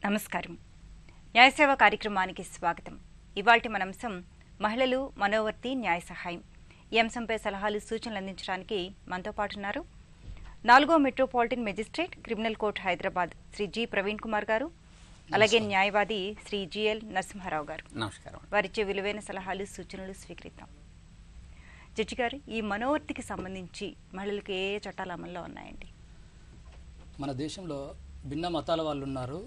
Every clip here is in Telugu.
నమస్కారం. న్యాయసేవ కార్యక్రమానికి స్వాగతం. ఇవాల్టి మన అంశం మహిళలు మనోవర్తి న్యాయ సహాయం. ఈ అంశంపై సలహాలు సూచనలు అందించడానికి మనతో పాటు ఉన్నారు 4వ metropolitan magistrate criminal court Hyderabad Shri G Praveen Kumar గారు, అలాగే న్యాయవాది శ్రీ జిఎల్ నరసింహారావు గారు. నమస్కారం. వారిచ్చే విలువైన సలహాలు సూచనలు స్వీకరిద్దాం. జడ్జి గారు, ఈ మనోవర్తికి సంబంధించి మహిళలకు ఏ చట్టాలు అమల్లో ఉన్నాయండి? మన దేశంలో భిన్న మతాల వాళ్ళు ఉన్నారు.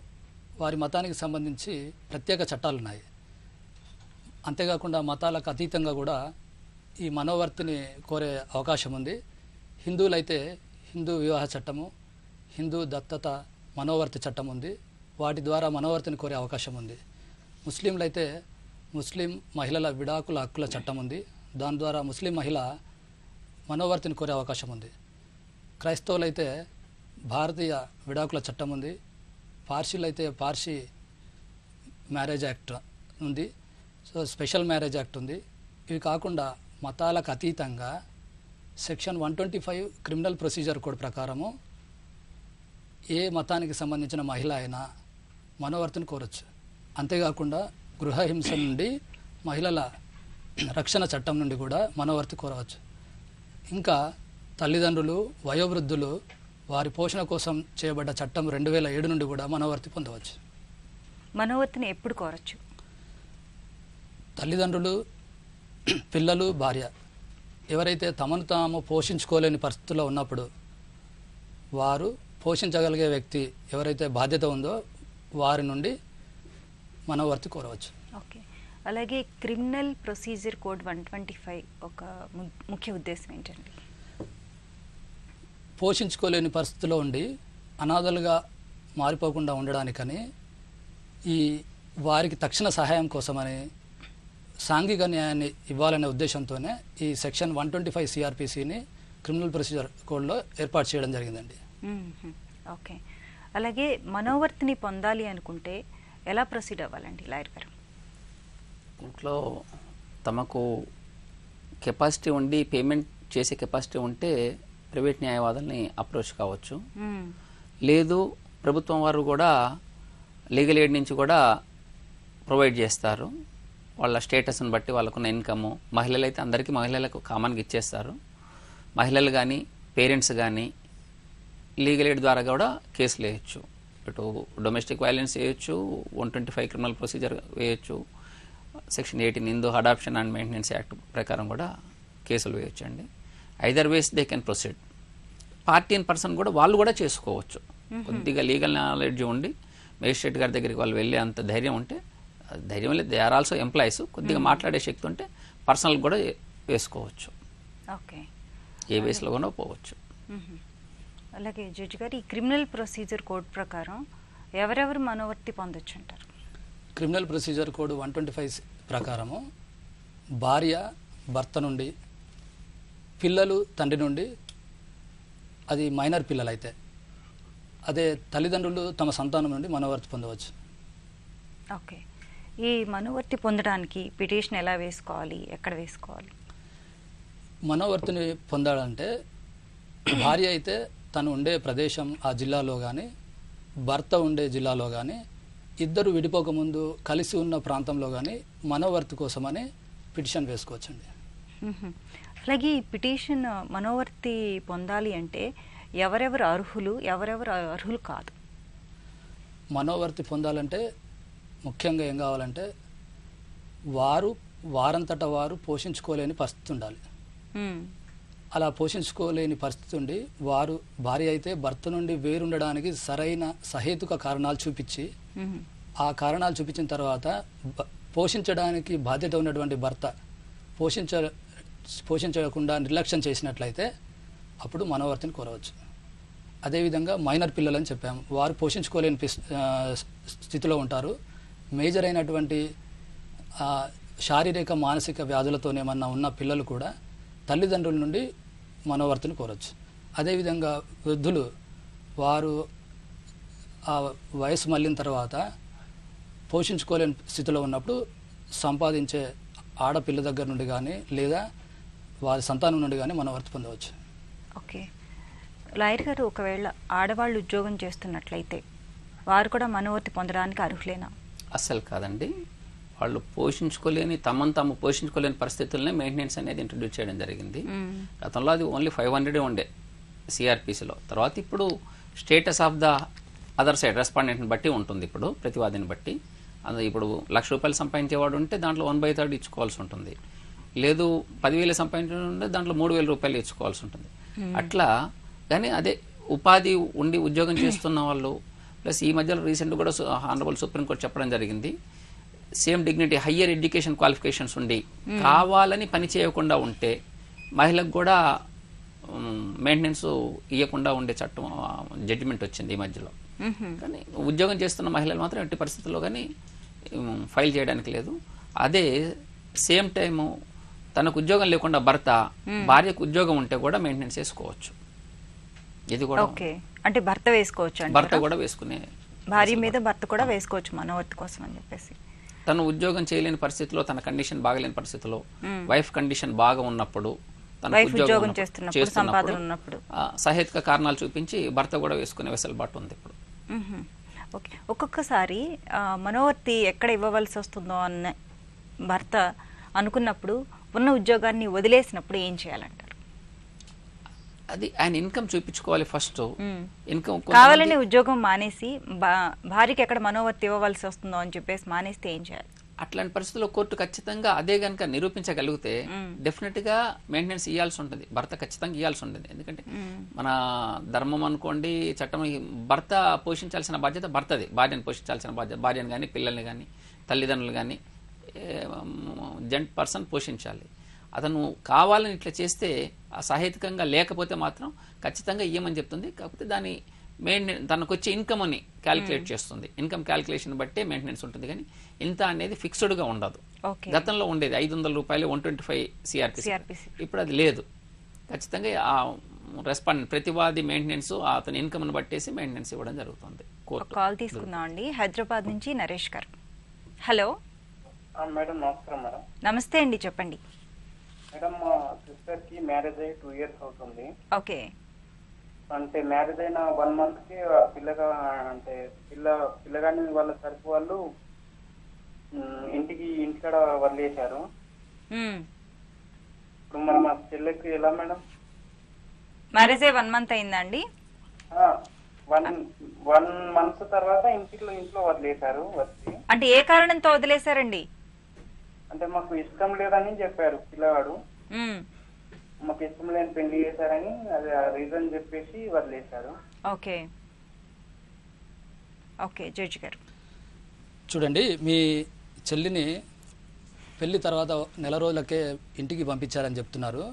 వారి మతానికి సంబంధించి ప్రత్యేక చట్టాలు ఉన్నాయి. అంతేకాకుండా మతాలకు అతీతంగా కూడా ఈ మనోవర్తిని కోరే అవకాశం ఉంది. హిందువులైతే హిందూ వివాహ చట్టము, హిందూ దత్తత మనోవర్తి చట్టం ఉంది. వాటి ద్వారా మనోవర్తిని కోరే అవకాశం ఉంది. ముస్లింలైతే ముస్లిం మహిళల విడాకుల హక్కుల చట్టం ఉంది. దాని ద్వారా ముస్లిం మహిళ మనోవర్తిని కోరే అవకాశం ఉంది. క్రైస్తవులైతే భారతీయ విడాకుల చట్టం ఉంది. పార్సీలు అయితే పార్సీ మ్యారేజ్ యాక్ట్ ఉంది. సో స్పెషల్ మ్యారేజ్ యాక్ట్ ఉంది. ఇవి కాకుండా మతాలకు అతీతంగా సెక్షన్ 125 క్రిమినల్ ప్రొసీజర్ కోడ్ ప్రకారము ఏ మతానికి సంబంధించిన మహిళ అయినా మనోవర్తిని కోరచ్చు. అంతేకాకుండా గృహహింస నుండి మహిళల రక్షణ చట్టం నుండి కూడా మనోవర్తి కోరవచ్చు. ఇంకా తల్లిదండ్రులు, వయోవృద్ధులు వారి పోషణ కోసం చేయబడ్డ చట్టం 2007 నుండి కూడా మనోవర్తి పొందవచ్చు. మనోవర్తిని ఎప్పుడు కోరచ్చు? తల్లిదండ్రులు, పిల్లలు, భార్య ఎవరైతే తమను తాము పోషించుకోలేని పరిస్థితుల్లో ఉన్నప్పుడు వారు పోషించగలిగే వ్యక్తి ఎవరైతే బాధ్యత ఉందో వారి నుండి మనోవర్తి కోరవచ్చు. ఓకే. అలాగే క్రిమినల్ ప్రొసీజర్ కోడ్ 125 ఒక ముఖ్య ఉద్దేశం ఏంటండి? పోషించుకోలేని పరిస్థితిలో ఉండి అనాథలుగా మారిపోకుండా ఉండడానికని వారికి తక్షణ సహాయం కోసమని సాంఘిక న్యాయాన్ని ఇవ్వాలనే ఉద్దేశంతోనే ఈ సెక్షన్ 125 సిఆర్పిసిని క్రిమినల్ ప్రొసీజర్ కోడ్లో ఏర్పాటు చేయడం జరిగిందండి. ఓకే. అలాగే మనోవర్తిని పొందాలి అనుకుంటే ఎలా ప్రొసీడ్ అవ్వాలండి లాయర్ గారు? ఇంట్లో తమకు కెపాసిటీ ఉండి పేమెంట్ చేసే కెపాసిటీ ఉంటే ప్రైవేట్ న్యాయవాదుల్ని అప్రోచ్ కావచ్చు. లేదు ప్రభుత్వం వారు కూడా లీగల్ ఎయిడ్ నుంచి కూడా ప్రొవైడ్ చేస్తారు. వాళ్ళ స్టేటస్ని బట్టి వాళ్ళకున్న ఇన్కమ్, మహిళలు అయితే అందరికీ మహిళలకు కామన్గా ఇచ్చేస్తారు. మహిళలు కానీ పేరెంట్స్ కానీ లీగల్ ఎయిడ్ ద్వారా కూడా కేసులు వేయచ్చు. ఇటు డొమెస్టిక్ వైలెన్స్ వేయచ్చు, 125 క్రిమినల్ ప్రొసీజర్ వేయచ్చు, section 18 Hindu adoption and maintenance act ప్రకారం కూడా కేసులు వేయచ్చు అండి. Either ways they can proceed. Party in person కూడా వాళ్ళు కూడా చేసుకోవచ్చు. కొద్దిగా లీగల్ నాలెడ్జ్ ఉండి మేజిస్ట్రేట్ గారి దగ్గరికి వాళ్ళు వెళ్ళే అంత ధైర్యం ఉంటే, ధైర్యం లేదు, దే ఆర్ ఆల్సో ఎంప్లాయీస్, కొద్దిగా మాట్లాడే శక్తి ఉంటే పర్సనల్ కూడా వేసుకోవచ్చు. ఓకే. ఏ వేస్లో కూడా పోవచ్చు. అలాగే జడ్జి గారు, ఈ క్రిమినల్ ప్రొసీజర్ కోడ్ ప్రకారం ఎవరెవరు మనోవర్తి పొందొచ్చు అంటారు? క్రిమినల్ ప్రొసీజర్ కోడ్ 125 ప్రకారము భార్య భర్త నుండి, పిల్లలు తండ్రి నుండి, అది మైనర్ పిల్లలు అయితే, అదే తల్లిదండ్రులు తమ సంతానం నుండి మనోవర్తి పొందవచ్చు. ఓకే. ఈ మనోవర్తి పొందడానికి పిటిషన్ ఎలా వేసుకోవాలి, ఎక్కడ వేసుకోవాలి? మనోవర్తిని పొందాలంటే భార్య అయితే తను ఉండే ప్రదేశం ఆ జిల్లాలో కానీ, భర్త ఉండే జిల్లాలో కానీ, ఇద్దరు విడిపోకముందు కలిసి ఉన్న ప్రాంతంలో కానీ మనోవర్తి కోసమని పిటిషన్ వేసుకోవచ్చండి. అలాగే ఈ పిటిషన్ మనోవర్తి పొందాలి అంటే ఎవరెవరు అర్హులు, ఎవరెవరు అర్హులు కాదు? మనోవర్తి పొందాలంటే ముఖ్యంగా ఏం కావాలంటే వారంతటా వారు పోషించుకోలేని పరిస్థితి ఉండాలి. అలా పోషించుకోలేని పరిస్థితి ఉండి వారు, భార్య అయితే భర్త నుండి వేరుండడానికి సరైన సహేతుక కారణాలు చూపించి, ఆ కారణాలు చూపించిన తర్వాత పోషించడానికి బాధ్యత ఉన్నటువంటి భర్త పోషించకుండా నిర్లక్ష్యం చేసినట్లయితే అప్పుడు మనోవర్తిని కోరవచ్చు. అదేవిధంగా మైనర్ పిల్లలని చెప్పాము, వారు పోషించుకోలేని స్థితిలో ఉంటారు. మేజర్ అయినటువంటి శారీరక మానసిక వ్యాధులతోనేమన్నా ఉన్న పిల్లలు కూడా తల్లిదండ్రుల నుండి మనోవర్తిని కోరవచ్చు. అదేవిధంగా వృద్ధులు, వారు ఆ వయసు మళ్ళిన తర్వాత పోషించుకోలేని స్థితిలో ఉన్నప్పుడు సంపాదించే ఆడపిల్ల దగ్గర నుండి కానీ లేదా వారి సంతానం నుండి కానీ మనోవర్తి పొందవచ్చు. ఓకే. లాయర్ గారు, ఒకవేళ ఆడవాళ్ళు ఉద్యోగం చేస్తున్నట్లయితే వారు కూడా మనోవర్తి పొందడానికి అర్హులేనా? అస్సలు కాదండి. వాళ్ళు పోషించుకోలేని, తమను తాము పోషించుకోలేని పరిస్థితుల్లోనే మెయింటెనెన్స్ అనేది ఇంట్రడ్యూస్ చేయడం జరిగింది. గతంలో అది ఓన్లీ 500 ఉండే సిఆర్పిసిలో. తర్వాత ఇప్పుడు status of the other side రెస్పాండెంట్ని బట్టి ఉంటుంది. ఇప్పుడు ప్రతివాదిని బట్టి అది ఇప్పుడు ₹1,00,000 సంపాదించేవాడు ఉంటే దాంట్లో 1/3 ఇచ్చుకోవాల్సి ఉంటుంది. లేదు 10,000 సంపాదించే ఉంటే దాంట్లో ₹3,000 ఇచ్చుకోవాల్సి ఉంటుంది. అట్లా కానీ అదే ఉపాధి ఉండి ఉద్యోగం చేస్తున్న వాళ్ళు ప్లస్ ఈ మధ్యలో రీసెంట్ కూడా ఆనరబుల్ సుప్రీంకోర్టు చెప్పడం జరిగింది, same dignity higher education qualifications ఉండి కావాలని పని చేయకుండా ఉంటే మహిళకు కూడా మెయింటెనెన్స్ ఇవ్వకుండా ఉండే చట్టం జడ్జిమెంట్ వచ్చింది ఈ మధ్యలో. కానీ ఉద్యోగం చేస్తున్న మహిళలు మాత్రం ఎట్టి పరిస్థితుల్లో కానీ ఫైల్ చేయడానికి లేదు. అదే సేమ్ టైము తనకు ఉద్యోగం లేకుండా భార్యకు ఉద్యోగం ఉంటే కూడా మెయింటెనెన్స్ వేసుకోవచ్చు. ఇది కూడా అంటే భర్త వేసుకోవచ్చు, భర్త కూడా వేసుకునే, భార్య మీద భర్త కూడా వేసుకోవచ్చు మనోవర్తి కోసం అని చెప్పేసి. తను ఉద్యోగం చేయలేని పరిస్థితిలో, తన కండిషన్ బాగలేని పరిస్థితిలో, వైఫ్ కండిషన్ బాగా ఉన్నప్పుడు, ఉద్యోగం చేస్తున్నప్పుడు, సంపాదన ఉన్నప్పుడు సహేతుక కారణాలు చూపించి భర్త కూడా వేసుకునే వెసులుబాటు ఉంది ఇప్పుడు. ఓకే. ఒక్కొక్కసారి మనోవర్తి ఎక్కడ ఇవ్వవలసి వస్తుందో అన్న భర్త అనుకున్నప్పుడు ఉన్న ఉద్యోగాన్ని వదిలేసినప్పుడు ఏం చేయాలంటారు? అది ఆయన ఇన్కమ్ చూపించుకోవాలి ఫస్ట్. ఇన్కమ్ కావాలని ఉద్యోగం మానేసి భార్యకి ఎక్కడ మనోవర్తి ఇవ్వవలసి వస్తుందో అని చెప్పేసి మానేస్తే ఏం చేయాలి? అట్లాంటి పరిస్థితుల్లో కోర్టు ఖచ్చితంగా అదే కనుక నిరూపించగలిగితే డెఫినెట్ గా మెయింటెనెన్స్ ఇవ్వాల్సి ఉంటుంది, భర్త ఖచ్చితంగా ఇవ్వాల్సి ఉంటుంది. ఎందుకంటే మన ధర్మం అనుకోండి, చట్టం, భర్త పోషించాల్సిన బాధ్యత భర్తది, భార్యను పోషించాల్సిన బాధ్యత భార్యను కానీ పిల్లల్ని కానీ తల్లిదండ్రులు కానీ జెంట్ పర్సన్ పోషించాలి. అతను కావాలని ఇట్లా చేస్తే సహేతుకంగా లేకపోతే మాత్రం ఖచ్చితంగా ఇవ్వమని చెప్తుంది. కాకపోతే దాని మెయింటెనెన్స్ తనకు వచ్చే ఇన్కమ్ అని క్యాలిక్యులేట్ చేస్తుంది. ఇన్కమ్ క్యాలిక్యులేషన్ బట్టే మెయింటెనెన్స్ ఉంటుంది, కానీ ఇంత అనేది ఫిక్స్డ్ గా ఉండదు. గతంలో ఉండేది ₹500 125 సిఆర్పిసి, ఇప్పుడు అది లేదు. ఖచ్చితంగా ఆ రెస్పాండెంట్ ప్రతివాది మెయింటెనెన్స్ అతని ఇన్కమ్ ని బట్టేసి మెయింటెనెన్స్ ఇవ్వడం జరుగుతుంది. కాల్ తీసుకుందాం అండి. హైదరాబాద్ నుంచి నరేష్ గారు. హలో మేడం, నమస్కారం మేడం. నమస్తే అండి, చెప్పండి. మేడం, మా సిస్టర్ కి మ్యారేజ్ అయ్యి 2 years అవుతుంది. ఓకే. అంటే మ్యారేజ్ అయిన 1 month కి పిల్లగాని వాళ్ళ తరపు వాళ్ళు ఇంటికాడ వదిలేశారు. ఇప్పుడు మరి మా చెల్లెకి ఎలా మేడం? మ్యారేజ్ అయ్యి 1 month అయిందా అండి? 1 month తర్వాత ఇంట్లో వదిలేశారు. వచ్చి అంటే ఏ కారణంతో వదిలేశారండి? అంటే మాకు ఇష్టం లేదని చెప్పారు పిల్లవాడు. మాకు ఇష్టం లేని పెళ్లి చేశారని అది రీజన్ చెప్పేసి వదిలేశారు. Okay okay. జడ్జి గారు చూడండి, మీ చెల్లిని పెళ్లి తర్వాత 1 రోజులకే ఇంటికి పంపించారని చెప్తున్నారు.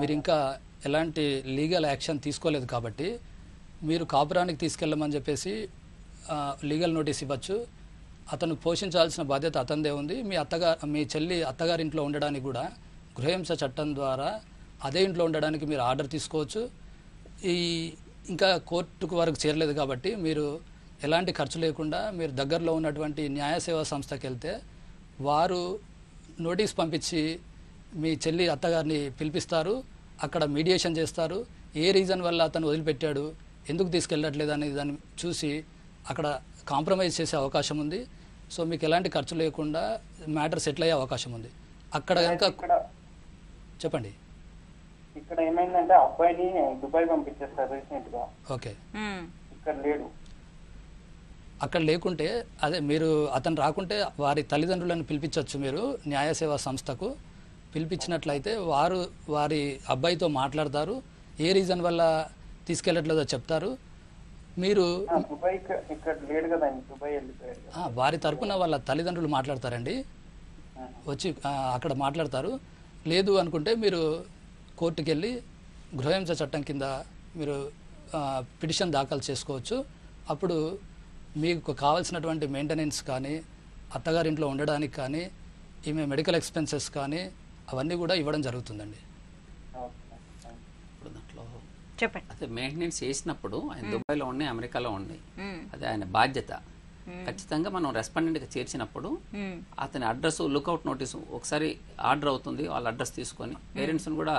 మీరు ఇంకా ఎలాంటి లీగల్ యాక్షన్ తీసుకోలేదు కాబట్టి మీరు కాపురానికి తీసుకెళ్ళమని చెప్పేసి లీగల్ నోటీస్ ఇవ్వచ్చు. అతను పోషించాల్సిన బాధ్యత అతనిదే ఉంది. మీ చెల్లి అత్తగారింట్లో ఉండడానికి కూడా గృహహింస చట్టం ద్వారా అదే ఇంట్లో ఉండడానికి మీరు ఆర్డర్ తీసుకోవచ్చు. ఇంకా కోర్టుకు వరకు చేరలేదు కాబట్టి మీరు ఎలాంటి ఖర్చు లేకుండా మీరు దగ్గరలో ఉన్నటువంటి న్యాయ సేవా సంస్థకి వెళ్తే వారు నోటీస్ పంపించి మీ చెల్లి అత్తగారిని పిలిపిస్తారు. అక్కడ మీడియేషన్ చేస్తారు. ఏ రీజన్ వల్ల అతను వదిలిపెట్టాడు, ఎందుకు తీసుకెళ్ళట్లేదు అనేది దాన్ని చూసి అక్కడ కాంప్రమైజ్ చేసే అవకాశం ఉంది. సో మీకు ఎలాంటి ఖర్చు లేకుండా మ్యాటర్ సెటిల్ అయ్యే అవకాశం ఉంది. అక్కడ కనుక చెప్పండి. ఇక్కడ ఏమైందంటే అబ్బాయిని దుబాయ్ పంపించేస్తారు రీసెంట్ గా. ఓకే. ఇక్కడ లేడు. అక్కడ లేకుంటే అదే మీరు అతను రాకుంటే వారి తల్లిదండ్రులను పిలిపించవచ్చు. మీరు న్యాయ సేవా సంస్థకు పిలిపించినట్లయితే వారు వారి అబ్బాయితో మాట్లాడతారు. ఏ రీజన్ వల్ల తీసుకెళ్ళట్లేదో చెప్తారు. మీరు వారి తరపున వాళ్ళ తల్లిదండ్రులు మాట్లాడతారండి, వచ్చి అక్కడ మాట్లాడతారు. లేదు అనుకుంటే మీరు కోర్టుకు వెళ్ళి గృహహింస చట్టం కింద మీరు పిటిషన్ దాఖలు చేసుకోవచ్చు. అప్పుడు మీకు కావాల్సినటువంటి మెయింటెనెన్స్ కానీ, అత్తగారింట్లో ఉండడానికి కానీ, ఈమె మెడికల్ ఎక్స్పెన్సెస్ కానీ అవన్నీ కూడా ఇవ్వడం జరుగుతుందండి. చెప్పండి. అదే మెయింటెనెన్స్ చేసినప్పుడు ఆయన దుబాయ్లో ఉండి అమెరికాలో ఉండి అది ఆయన బాధ్యత. ఖచ్చితంగా మనం రెస్పాండెంట్కి చేర్చినప్పుడు అతని అడ్రస్ లుక్అవుట్ నోటీసు ఒకసారి ఆర్డర్ అవుతుంది. వాళ్ళ అడ్రస్ తీసుకొని పేరెంట్స్ని కూడా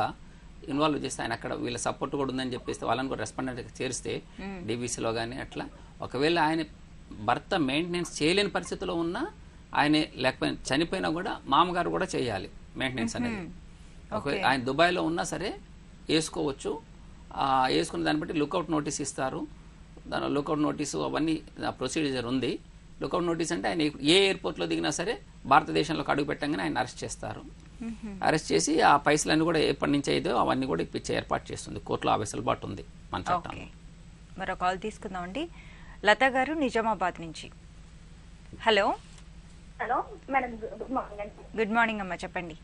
ఇన్వాల్వ్ చేస్తే ఆయన అక్కడ వీళ్ళ సపోర్ట్ కూడా ఉందని చెప్పేస్తే వాళ్ళని కూడా రెస్పాండెంట్కి చేరిస్తే డీబీసీలో కానీ అట్లా ఒకవేళ ఆయన భర్త మెయింటెనెన్స్ చేయలేని పరిస్థితిలో ఉన్నా ఆయన లేకపోయినా చనిపోయినా కూడా మామగారు కూడా చేయాలి మెయింటెనెన్స్ అనేది. ఒకవేళ ఆయన దుబాయ్లో ఉన్నా సరే వేసుకోవచ్చు. వేసుకున్న దాన్ని బట్టి లుకౌట్ నోటీస్ ఇస్తారు. దాని లుకౌట్ నోటీసు అవన్నీ ప్రొసీజర్ ఉంది. లుకౌట్ నోటీస్ అంటే ఆయన ఏ ఎయిర్పోర్ట్లో దిగినా సరే భారతదేశంలోకి అడుగు పెట్టంగానే ఆయన అరెస్ట్ చేస్తారు. అరెస్ట్ చేసి ఆ పైసలన్నీ కూడా ఎప్పటి నుంచి అయితే అవన్నీ కూడా ఇప్పించే ఏర్పాటు చేస్తుంది. కోర్టులో ఆ వెసులుబాటు ఉంది మన చట్టంలో. మరో కాల్ తీసుకుందామండి. లతా గారు నిజామాబాద్ నుంచి. Hello hello madam, good morning అండి. గుడ్ మార్నింగ్ అమ్మా, చెప్పండి.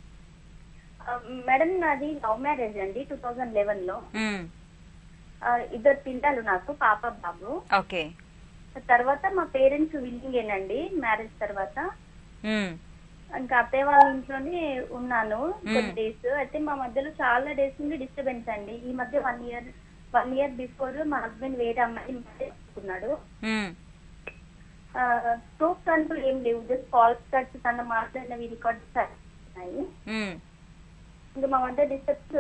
మేడం నాది లవ్ మ్యారేజ్ అండి 2011 లో. 2 పిల్లలు నాకు, పాప బాబు. ఓకే. తర్వాత మా పేరెంట్స్ విల్లింగేనండి మ్యారేజ్ తర్వాత. ఇంకా అత్తయ్య వాళ్ళ ఇంట్లోనే ఉన్నాను కొన్ని డేస్. అయితే మా మధ్యలో చాలా డేస్ నుండి డిస్టర్బెన్స్ అండి. ఈ మధ్య 1 year బిఫోర్ మా హస్బెండ్ వేరే అమ్మాయిని చేసుకున్నాడు. ప్రూఫ్స్ అంటూ ఏం లేవు, జస్ట్ కాల్స్ కట్స్ తన మాట్లాడినవి రికార్డ్స్ ఉన్నాయి. ఇంకా మా మధ్య డిస్టర్బ్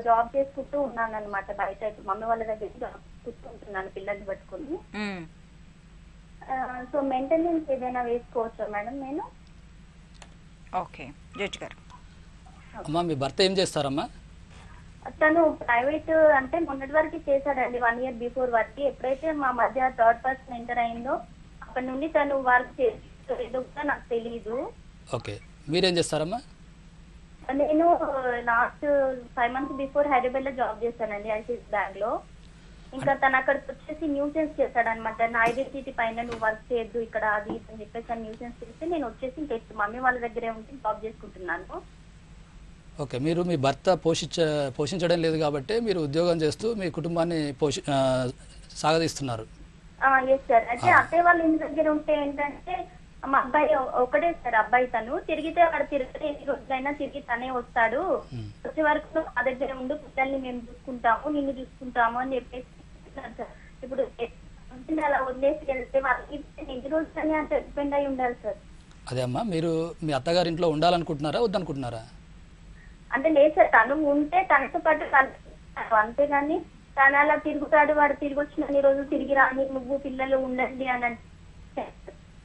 జాబ్ చేసుకుంటూ ఉన్నాను అనమాట బయట. మమ్మీ వాళ్ళ దగ్గర జాబ్ చేసుకుంటున్నాను పిల్లల్ని పట్టుకుని. సో మెయింటెనెన్స్ ఏదైనా వేసుకోవచ్చా మేడం నేను? ఓకే జడ్జి గారు. అమ్మా మీ భర్త ఏం చేస్తారమ్మా? తను ప్రైవేట్ అంటే మొన్నటి వరకు చేశాడండి, 1 year బిఫోర్ వరకు. ఎప్పుడైతే మా మధ్య థర్డ్ పర్సన్ ఎంటర్ అయిందో అప్పటి నుండి తను వర్క్ చేసేదో కూడా నాకు తెలియదు. ఓకే, మీరేం చేస్తారమ్మా? నేను లాస్ట్ 5 months బిఫోర్ హైదరాబాద్ లో జాబ్ చేశానండి ఐసిఐసిఐ బ్యాంక్ లో. ఇంకా తను అక్కడికి వచ్చేసి న్యూసెన్స్ చేశాడు అనమాట. నా ఐడెంటిటీ పైన నువ్వు వర్క్ చేయొద్దు ఇక్కడ అది అని చెప్పేసి న్యూసెన్స్ చేస్తే నేను వచ్చేసి ఇంకా మమ్మీ వాళ్ళ దగ్గరే ఉండి జాబ్ చేసుకుంటున్నాను. ఓకే, మీరు మీ భర్త పోషించడం లేదు కాబట్టి మీరు ఉద్యోగం చేస్తూ మీ కుటుంబాన్ని సాగదీస్తున్నారు. Yes sir. అయితే అత్తయ్య వాళ్ళ ఇంటి దగ్గర ఉంటే ఏంటంటే మా అబ్బాయి ఒకటే సార్, అబ్బాయి తను తిరిగితే వాడు తిరిగితే ఎన్ని రోజులైనా తిరిగి తనే వస్తాడు, వచ్చే వరకు మా దగ్గర ఉండు, పిల్లల్ని మేము చూసుకుంటాము, నిన్ను చూసుకుంటాము అని చెప్పేసి సార్. ఇప్పుడు అలా వదిలేసి వెళ్తే వాళ్ళకి ఎన్ని రోజులని అంత డిపెండ్ అయి ఉండాలి సార్. అదే అమ్మా, మీరు మీ అత్తగారింట్లో ఉండాలనుకుంటున్నారా వద్దనుకుంటున్నారా? అంటే లేదు సార్, తను ఉంటే తనతో పాటు అంతేగాని తను అలా తిరుగుతాడు, వాడు తిరిగి వచ్చిన రోజులు తిరిగి రాని, నువ్వు పిల్లలు ఉండండి అని అంటే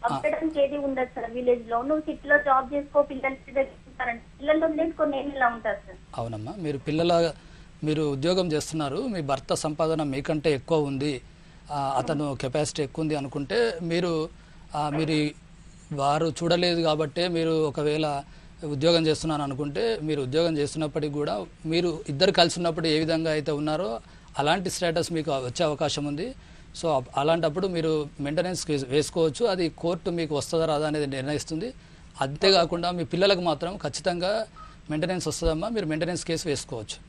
పంపడానికి ఏది ఉండదు సార్. విలేజ్ లో నువ్వు సిటీలో జాబ్ చేసుకో, పిల్లలు వదిలేసుకొని నేను ఇలా ఉంటారు సార్. అవునమ్మా, మీరు ఉద్యోగం చేస్తున్నారు, మీ భర్త సంపాదన మీకంటే ఎక్కువ ఉంది, అతను కెపాసిటీ ఎక్కువ ఉంది అనుకుంటే మీరు వారు చూడలేదు కాబట్టి మీరు ఒకవేళ ఉద్యోగం చేస్తున్నాను అనుకుంటే మీరు ఉద్యోగం చేస్తున్నప్పటికీ కూడా మీరు ఇద్దరు కలిసి ఉన్నప్పుడు ఏ విధంగా అయితే ఉన్నారో అలాంటి స్టేటస్ మీకు వచ్చే అవకాశం ఉంది. సో అలాంటప్పుడు మీరు మెయింటెనెన్స్ వేసుకోవచ్చు. అది కోర్టు మీకు వస్తుందా రాదా అనేది నిర్ణయిస్తుంది. అంతేకాకుండా మీ పిల్లలకు మాత్రం ఖచ్చితంగా మెయింటెనెన్స్ వస్తుందమ్మా, మీరు మెయింటెనెన్స్ కేసు వేసుకోవచ్చు.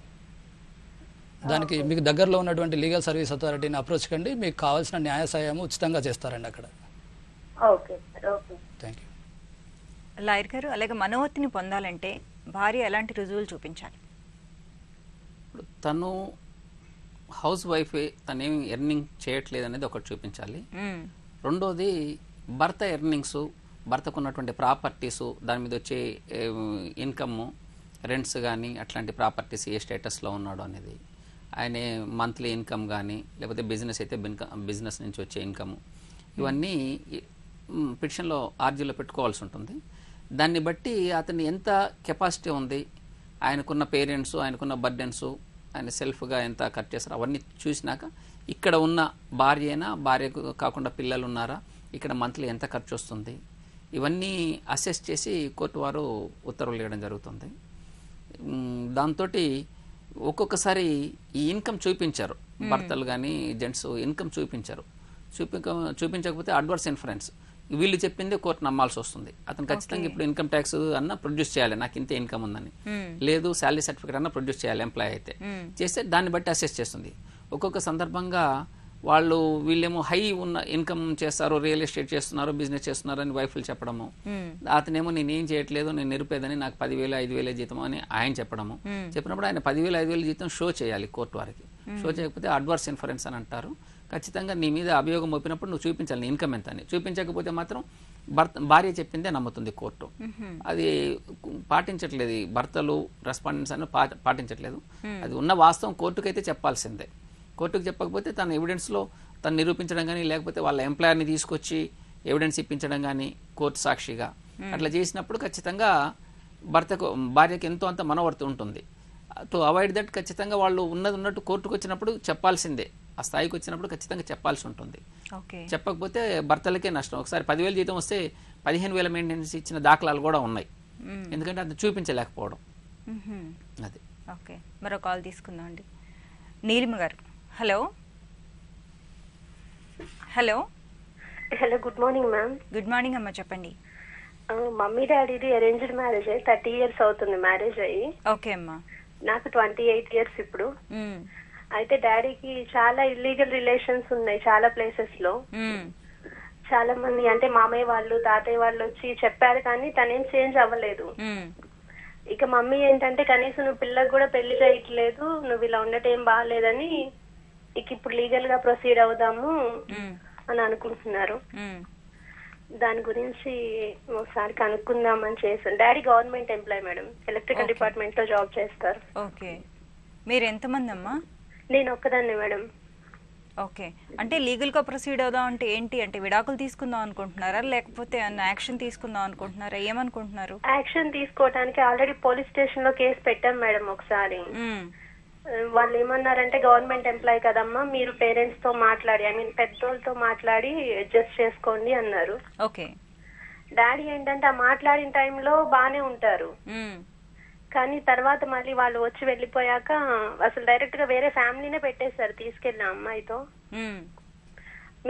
దానికి మీకు దగ్గరలో ఉన్నటువంటి లీగల్ సర్వీస్ అథారిటీని అప్రోచ్ కండి, మీకు కావాల్సిన న్యాయ సహాయం ఉచితంగా చేస్తారండి అక్కడ. Okay sir, okay. Thank you. Lawyer గారు, అలాగే మనోవర్తిని పొందాలంటే భార్య ఎలాంటి రుజువులు చూపించాలి? ఇప్పుడు తను హౌస్ వైఫే, తనేమి ఎర్నింగ్ చేయట్లేదు అనేది ఒకటి చూపించాలి. రెండోది భర్త ఎర్నింగ్స్, భర్తకు ఉన్నటువంటి ప్రాపర్టీసు, దాని మీద వచ్చే ఇన్కమ్, రెంట్స్ కానీ అట్లాంటి ప్రాపర్టీస్ ఏ స్టేటస్లో ఉన్నాడు అనేది, ఆయన మంత్లీ ఇన్కమ్ కానీ లేకపోతే బిజినెస్ అయితే బిజినెస్ నుంచి వచ్చే ఇన్కమ్, ఇవన్నీ పిటిషన్లో ఆర్జీలో పెట్టుకోవాల్సి ఉంటుంది. దాన్ని బట్టి అతని ఎంత కెపాసిటీ ఉంది, ఆయనకున్న పేరెంట్స్, ఆయనకున్న బర్డెన్స్, ఆయన సెల్ఫ్గా ఎంత ఖర్చు చేస్తారో అవన్నీ చూసినాక ఇక్కడ ఉన్న భార్యకు కాకుండా పిల్లలు ఉన్నారా, ఇక్కడ మంత్లీ ఎంత ఖర్చు వస్తుంది, ఇవన్నీ అసెస్ చేసి కోర్టు వారు ఉత్తర్వులు ఇవ్వడం జరుగుతుంది. దాంతో ఒక్కొక్కసారి ఈ ఇన్కమ్ చూపించారు, భర్తలు కానీ జెంట్స్ ఇన్కమ్ చూపించకపోతే అడ్వర్స్ ఇన్ఫరెన్స్, వీళ్ళు చెప్పింది కోర్టు నమ్మాల్సి వస్తుంది. అతను ఖచ్చితంగా ఇప్పుడు ఇన్కమ్ ట్యాక్స్ అన్న ప్రొడ్యూస్ చేయాలి, నాకు ఇంత ఇన్కమ్ ఉందని, లేదు శాలరీ సర్టిఫికేట్ అన్న ప్రొడ్యూస్ చేయాలి ఎంప్లాయ్ అయితే, చేస్తే దాన్ని బట్టి అసెస్ చేస్తుంది. ఒక్కొక్క సందర్భంగా వీళ్ళేమో హై ఉన్న ఇన్కమ్ చేస్తారు, రియల్ ఎస్టేట్ చేస్తున్నారు, బిజినెస్ చేస్తున్నారు అని వైఫ్లు చెప్పడము, అతనేమో నేనేం చేయట్లేదు, నేను నిరుపేదని, నాకు 10,000 5,000 జీతం అని ఆయన చెప్పినప్పుడు ఆయన 10,000 5,000 జీతం షో చేయాలి కోర్టు వారికి. షో చేయకపోతే అడ్వర్స్ ఇన్ఫరెన్స్ అని అంటారు. ఖచ్చితంగా నీ మీద అభియోగం మోపినప్పుడు నువ్వు చూపించాలి నీ ఇన్కమ్ ఎంత అని. చూపించకపోతే మాత్రం భార్య చెప్పిందే నమ్ముతుంది కోర్టు. అది పాటించట్లేదు, భర్తలు రెస్పాండెంట్స్ అని పాటించట్లేదు. అది ఉన్న వాస్తవం కోర్టుకైతే చెప్పాల్సిందే. కోర్టుకు చెప్పకపోతే తన ఎవిడెన్స్లో తను నిరూపించడం కానీ లేకపోతే వాళ్ళ ఎంప్లాయర్ని తీసుకొచ్చి ఎవిడెన్స్ ఇప్పించడం కానీ కోర్టు సాక్షిగా అట్లా చేసినప్పుడు ఖచ్చితంగా భార్యకి ఎంతో అంత మనోవర్తి ఉంటుంది. టు అవాయిడ్ దట్ ఖచ్చితంగా వాళ్ళు ఉన్నట్టు కోర్టుకు వచ్చినప్పుడు చెప్పాల్సిందే, ఆ స్థాయికి వచ్చినప్పుడు ఖచ్చితంగా చెప్పాల్సి ఉంటుంది. చెప్పకపోతే భర్తలకే నష్టం. ఒకసారి 10,000 జీతం వస్తే 15,000 మెయింటెనెన్స్ ఇచ్చిన దాఖలాలు కూడా ఉన్నాయి. ఎందుకంటే అది చూపించలేకపోవడం. అది ఓకే. మరో కాల్ తీసుకుందాం అండి. నీలిమ గారు, hello. Hello hello, good morning ma'am. Good morning అమ్మా, చెప్పండి. మమ్మీ డాడీది అరేంజ్డ్ మ్యారేజ్ అయ్యి 30 years అవుతుంది మ్యారేజ్ అయ్యి. ఓకే అమ్మా. నాకు 28 years ఇప్పుడు. అయితే డాడీకి చాలా ఇల్లీగల్ రిలేషన్స్ ఉన్నాయి చాలా ప్లేసెస్ లో. చాలా మంది అంటే మామయ్య వాళ్ళు తాతయ్య వాళ్ళు వచ్చి చెప్పారు కానీ తనేం చేంజ్ అవ్వలేదు. ఇక మమ్మీ ఏంటంటే కనీసం నువ్వు పిల్లకి కూడా పెళ్లి చేయట్లేదు, నువ్వు ఇలా ఉండటం ఏం బాగాలేదని ఇక ఇప్పుడు లీగల్ గా ప్రొసీడ్ అవుదాము అని అనుకుంటున్నారు. దాని గురించి ఒకసారి కనుక్కుందామని చేశాను. Daddy government employee madam, electrical department లో జాబ్ చేస్తారు. ఓకే. మీరు ఎంతమంది అమ్మా? నేను ఒక్కదాన్ని మేడం. ఓకే. అంటే లీగల్ గా ప్రొసీడ్ అవుదాం అంటే ఏంటి? అంటే విడాకులు తీసుకుందాం అనుకుంటున్నారా లేకపోతే యాక్షన్ తీసుకుందాం అనుకుంటున్నారా? ఏమనుకుంటున్నారు? యాక్షన్ తీసుకోవడానికి ఆల్రెడీ పోలీస్ స్టేషన్ లో కేసు పెట్టాం మేడం ఒకసారి. వాళ్ళు ఏమన్నారంటే గవర్నమెంట్ ఎంప్లాయ్ కదమ్మా, మీరు పేరెంట్స్ తో మాట్లాడి పెద్దోళ్ళతో మాట్లాడి అడ్జస్ట్ చేసుకోండి అన్నారు. ఓకే. డాడీ ఏంటంటే ఆ మాట్లాడిన టైంలో బానే ఉంటారు, కానీ తర్వాత మళ్ళీ వాళ్ళు వచ్చి వెళ్ళిపోయాక అసలు డైరెక్ట్ గా వేరే ఫ్యామిలీనే పెట్టేశారు తీసుకెళ్ళిన అమ్మాయితో.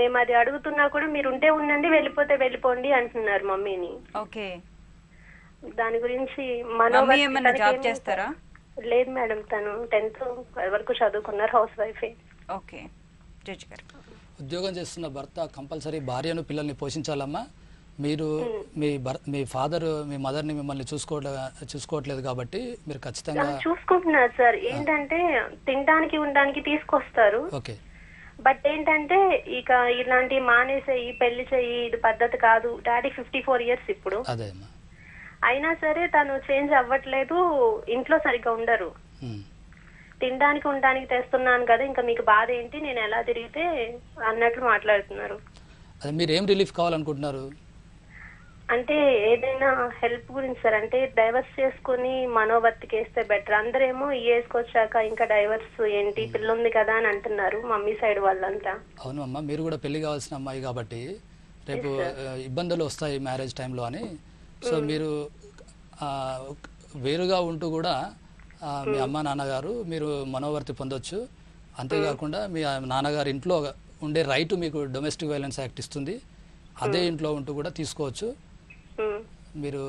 మేము అది అడుగుతున్నా కూడా మీరు ఉంటే ఉండండి వెళ్ళిపోతే వెళ్ళిపోండి అంటున్నారు మమ్మీని. ఓకే. దాని గురించి జాబ్ చేస్తారా? లేదు మేడం, తను 10th వరకు చదువుకున్నారు, హౌస్ వైఫ్. ఓకే. జడ్జి గారు, ఉద్యోగం చేస్తున్న భర్త కంపల్సరీ భార్యను పిల్లల్ని పోషించాలమ్మా. మీరు మీ ఫాదర్ మీ మదర్ ని మిమ్మల్ని చూసుకోవట్లేదు కాబట్టి మీరు ఖచ్చితంగా చూసుకుంటున్నారు సార్. ఏంటంటే తినడానికి ఉండడానికి తీసుకొస్తారు. ఓకే. బట్ ఏంటంటే ఇక ఇలాంటి మానేసేయి పెళ్లి చెయ్యి ఇది పద్ధతి కాదు. డాడీ 54 years ఇప్పుడు. అదే అమ్మా. అయినా సరే తను చేంజ్ అవ్వట్లేదు, ఇంట్లో సరిగ్గా ఉండరు. తినడానికి ఉండడానికి తెస్తున్నాను కదా ఇంకా మీకు బాధ ఏంటి, నేను ఎలా తిరిగితే అన్నట్లు మాట్లాడుతున్నారు. అదే మీరు ఏం రిలీఫ్ కావాలనుకుంటున్నారు? అంటే ఏదైనా హెల్ప్ గురించి సార్. అంటే డైవర్స్ చేసుకుని మనోవర్తికి వేస్తే బెటర్. అందరేమో ఈ ఏజ్కి వచ్చాక ఇంకా డైవర్స్ ఏంటి, పిల్ల ఉంది కదా అని అంటున్నారు మమ్మీ సైడ్ వాళ్ళంతా. అవును అమ్మా, మీరు కూడా పెళ్లి కావాల్సిన అమ్మాయి కాబట్టి రేపు ఇబ్బందులు వస్తాయి మ్యారేజ్ టైంలో అని. సో మీరు వేరుగా ఉంటూ కూడా మీ అమ్మ నాన్నగారు మీరు మనోవర్తి పొందొచ్చు. అంతేకాకుండా మీ నాన్నగారు ఇంట్లో ఉండే రైట్ మీకు డొమెస్టిక్ వైలెన్స్ యాక్ట్ ఇస్తుంది, అదే ఇంట్లో ఉంటూ కూడా తీసుకోవచ్చు. మీరు